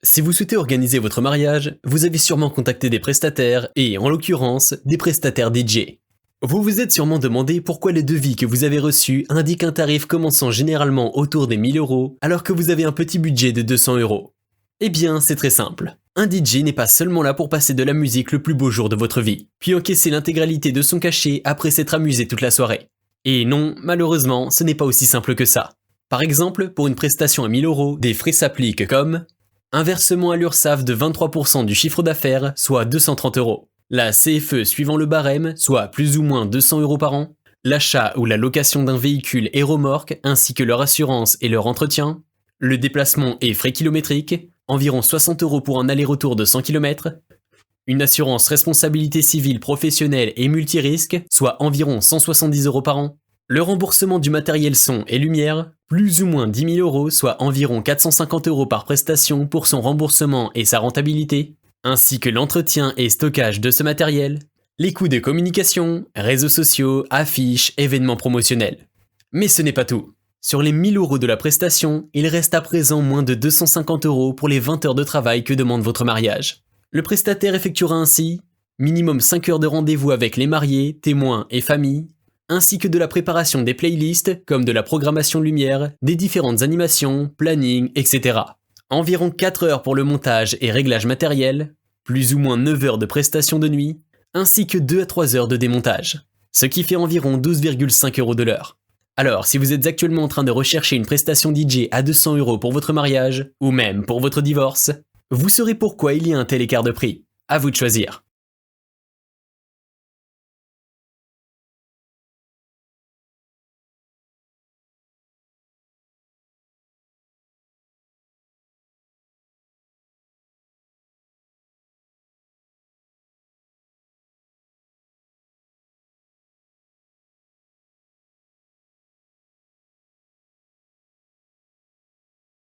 Si vous souhaitez organiser votre mariage, vous avez sûrement contacté des prestataires et, en l'occurrence, des prestataires DJ. Vous vous êtes sûrement demandé pourquoi les devis que vous avez reçus indiquent un tarif commençant généralement autour des 1000 € alors que vous avez un petit budget de 200 €. Eh bien, c'est très simple. Un DJ n'est pas seulement là pour passer de la musique le plus beau jour de votre vie, puis encaisser l'intégralité de son cachet après s'être amusé toute la soirée. Et non, malheureusement, ce n'est pas aussi simple que ça. Par exemple, pour une prestation à 1000 €, des frais s'appliquent comme un versement à l'URSSAF de 23% du chiffre d'affaires, soit 230 €. La CFE suivant le barème, soit plus ou moins 200 € par an. L'achat ou la location d'un véhicule et remorque, ainsi que leur assurance et leur entretien. Le déplacement et frais kilométriques, environ 60 € pour un aller-retour de 100 km. Une assurance responsabilité civile professionnelle et multirisque, soit environ 170 € par an. Le remboursement du matériel son et lumière, plus ou moins 10 000 €, soit environ 450 € par prestation pour son remboursement et sa rentabilité, ainsi que l'entretien et stockage de ce matériel, les coûts de communication, réseaux sociaux, affiches, événements promotionnels. Mais ce n'est pas tout. Sur les 1000 € de la prestation, il reste à présent moins de 250 € pour les 20 heures de travail que demande votre mariage. Le prestataire effectuera ainsi minimum 5 heures de rendez-vous avec les mariés, témoins et familles, ainsi que de la préparation des playlists, comme de la programmation lumière, des différentes animations, planning, etc. Environ 4 heures pour le montage et réglage matériel, plus ou moins 9 heures de prestation de nuit, ainsi que 2 à 3 heures de démontage, ce qui fait environ 12,5 € de l'heure. Alors, si vous êtes actuellement en train de rechercher une prestation DJ à 200 € pour votre mariage, ou même pour votre divorce, vous saurez pourquoi il y a un tel écart de prix. À vous de choisir.